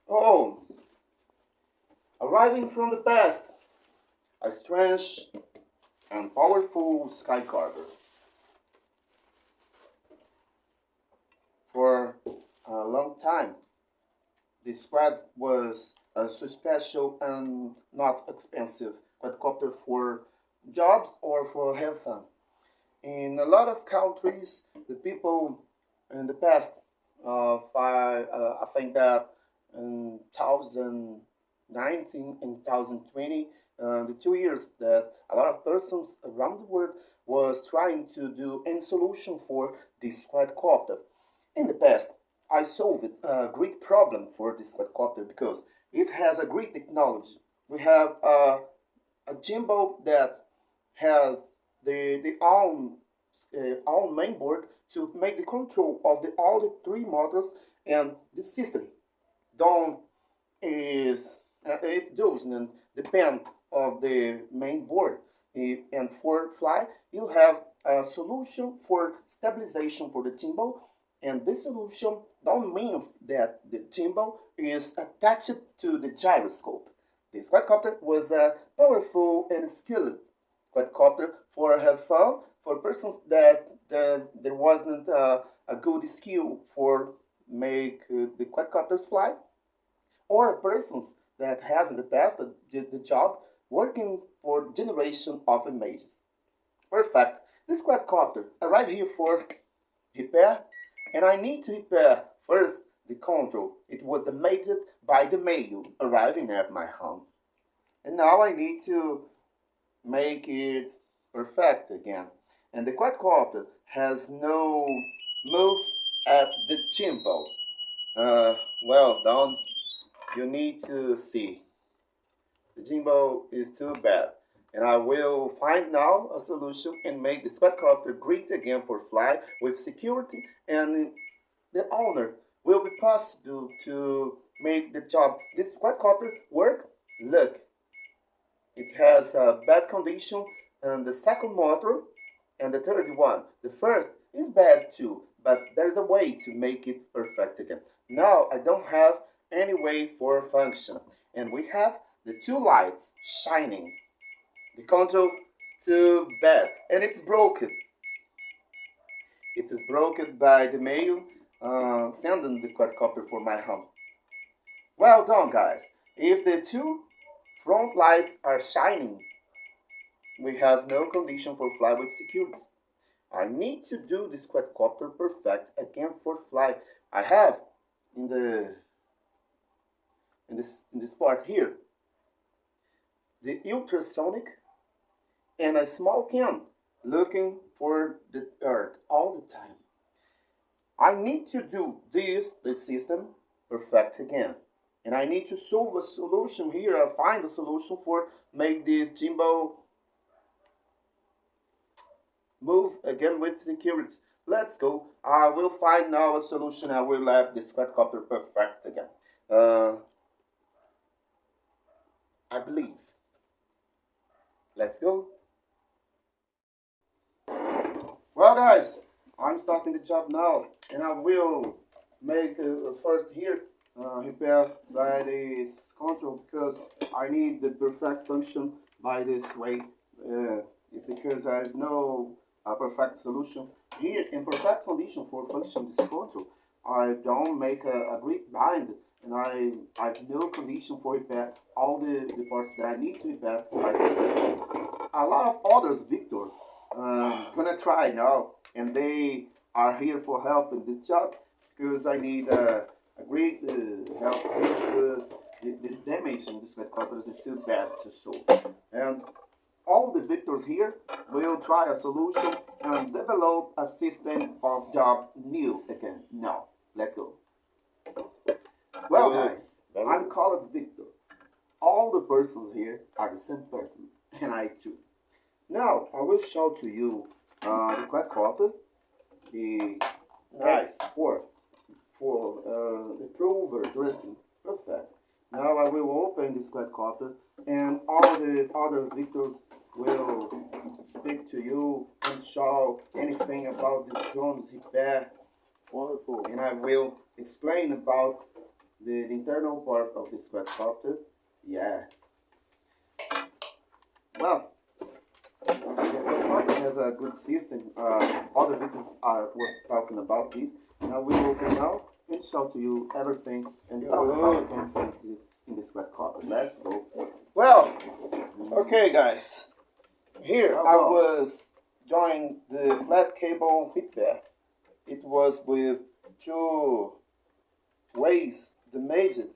Oh, arriving from the past, a strange and powerful skycarver. For a long time, the squad was so special and not expensive quadcopter for jobs or for have fun. In a lot of countries, the people in the past, I think that in 2019 and 2020, the 2 years that a lot of persons around the world was trying to do any solution for this quadcopter. In the past, I solved a great problem for this quadcopter because it has a great technology. We have a gimbal that has the own mainboard to make the control of all the three motors, and the system don't is it doesn't depend of the main board. And for fly, you have a solution for stabilization for the gimbal, and this solution don't means that the gimbal is attached to the gyroscope. This quadcopter was a powerful and skilled quadcopter for have fun for persons that there wasn't a good skill for make the quadcopters fly, or persons that has in the past did the job working for generation of images. Perfect. This quadcopter arrived here for repair, and I need to repair first the control. It was damaged by the mail arriving at my home. And now I need to make it perfect again. And the quadcopter has no move at the gimbal. Well done. You need to see. The gimbal is too bad. And I will find now a solution and make the quadcopter great again for fly with security, and the owner will be possible to make the job this quadcopter work. Look, it has a bad condition and the second motor and the third one. The first is bad too, but there's a way to make it perfect again. Now I don't have any way for function, and we have the two lights shining. The control too bad, and it's broken. It is broken by the mail sending the quadcopter for my home. Well done, guys. If the two front lights are shining, we have no condition for fly with security. I need to do this quadcopter perfect again for fly. I have in the in this part here the ultrasonic and a small can looking for the earth all the time. I need to do the system perfect again. And I need to solve a solution here. I find a solution for make this gimbal move again with security. Let's go. I will find now a solution. I will have this quadcopter perfect again. I believe. Let's go. Well, guys, I'm starting the job now, and I will make first here repair by this control because I need the perfect function by this way. Because I know a perfect solution here in perfect condition for function this control. I don't make a great bind, and I have no condition for repair all the parts that I need to repair. A lot of others victors gonna try now, and they are here for help in this job because I need a great help because the damage in this quadcopter is too bad to solve. And all the victors here will try a solution and develop a system of job new again. Now, let's go. Well, guys, I'm called Victor. All the persons here are the same person, and I too. Now, I will show to you the quadcopter, the X4 for the Pro version. Perfect. Now I will open this quadcopter, and all the other victors will speak to you and show anything about this drone's repair. Wonderful. And I will explain about the internal part of this quadcopter. Yeah. Well, the quadcopter has a good system. Other videos were talking about this. Now we will open now and show to you everything and talk about everything in this quadcopter. Let's go. Well, okay, guys. Here I was joining the flat cable repair. It was with 2 ways damaged,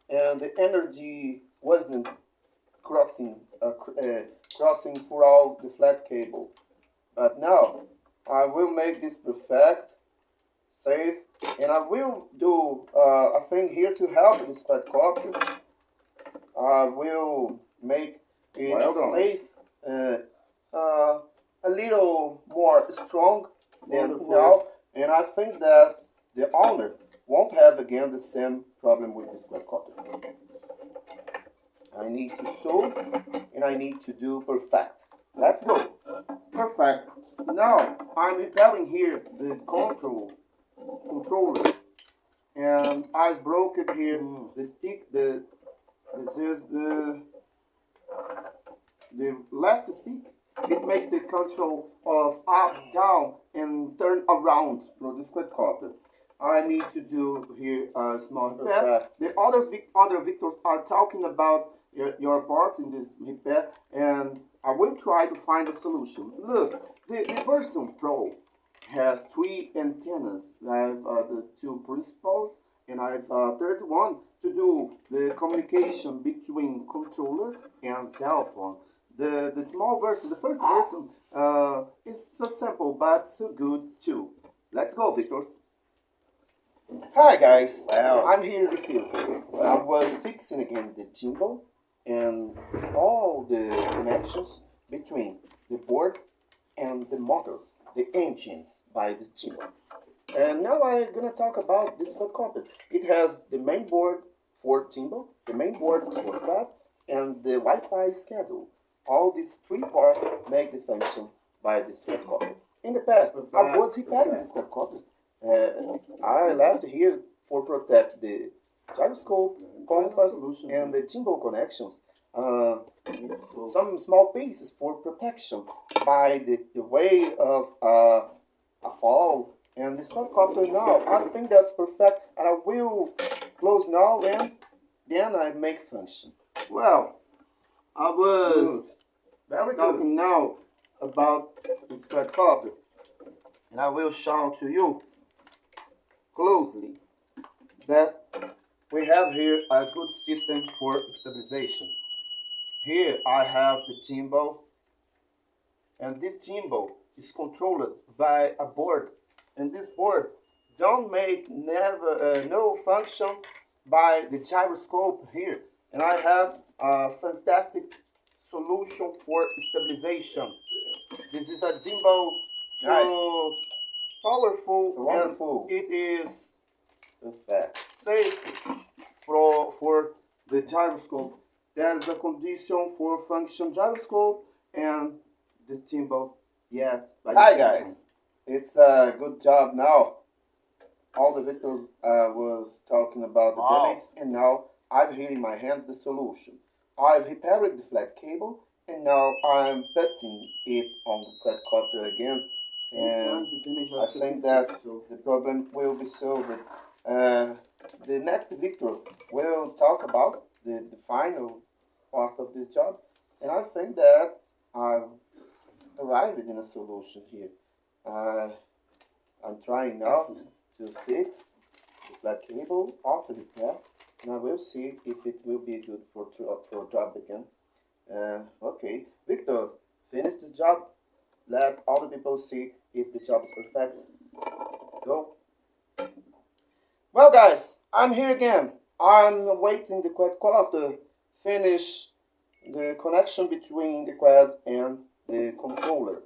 and the energy wasn't crossing throughout the flat cable. But now I will make this perfect, safe, and I will do a thing here to help this quadcopter. I will make it safe, a little more strong than now, and I think that the owner won't have again the same problem with this quadcopter. I need to solve and I need to do perfect. Let's go. Perfect. Now I'm repairing here the controller, and I broke it here. The stick. This is the left stick. It makes the control of up, down, and turn around for this quadcopter. I need to do here a small repair. The other victors are talking about your parts in this repair, and I will try to find a solution. Look, the version Pro has 3 antennas. I have the 2 principals, and I have a third one to do the communication between controller and cell phone. The small version, the first version, is so simple but so good too. Let's go, Victors. Hi guys, I'm here in the field. I was fixing again the gimbal and all the connections between the board and the motors, the engines by this gimbal. And now I'm gonna talk about this quadcopter. It has the main board for gimbal, the main board for pad, and the Wi-Fi schedule. All these 3 parts make the function by this quadcopter. In the past, I was repairing this quadcopter. I left here for protect the gyroscope, compass, and the gimbal connections. Some small pieces for protection by the way of a fall. And this quadcopter now, I think that's perfect, and I will close now and then I make function. Well, I was talking now about this quadcopter, and I will show to you closely that we have here a good system for stabilization. Here I have the gimbal, and this gimbal is controlled by a board, and this board don't make no function by the gyroscope here. And I have a fantastic solution for stabilization. This is a gimbal so powerful, so wonderful. And it is safe for the gyroscope. There is a condition for function gyroscope and this gimbal. Yes. Hi guys, it's a good job now. All the victors was talking about the damage, and now I've here in my hands the solution. I've repaired the flat cable, and now I'm putting it on the quadcopter again. And I think that the problem will be solved. The next victor will talk about the final part of this job, and I think that I've arrived in a solution here. I'm trying now to fix the flat cable off the repair, and I will see if it will be good for job again. Okay, Victor, finish the job. Let all the people see if the job is perfect. Go. Well, guys, I'm here again. I'm waiting the quadcopter finish the connection between the quad and the controller.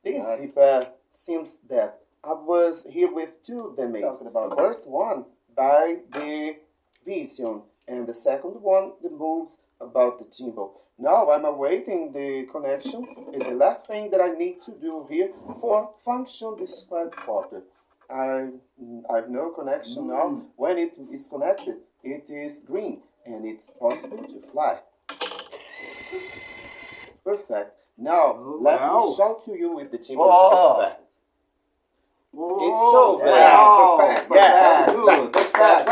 This repair seems that I was here with 2 damages. The first one by the vision, and the second one the moves about the gimbal. Now I'm awaiting the connection. Is the last thing that I need to do here for function this quadcopter. I have no connection now. When it is connected, it is green and it's possible to fly. Perfect. Now let me show to you with the gimbal. Perfect. It's so perfect. Perfect.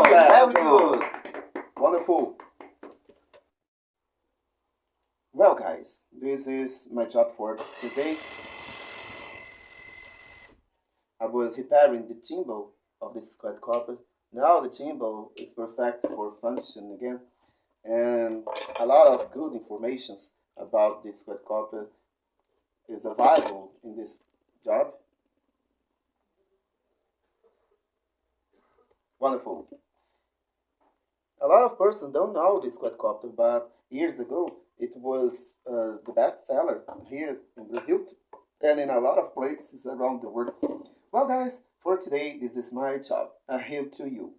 Very good. Wonderful. Well, guys, this is my job for today. I was repairing the gimbal of this quadcopter. Now the gimbal is perfect for function again, and a lot of good informations about this quadcopter is available in this job. Wonderful. A lot of persons don't know this quadcopter, but years ago it was the best seller here in Brazil and in a lot of places around the world. Well, guys, for today, this is my job. I help to you.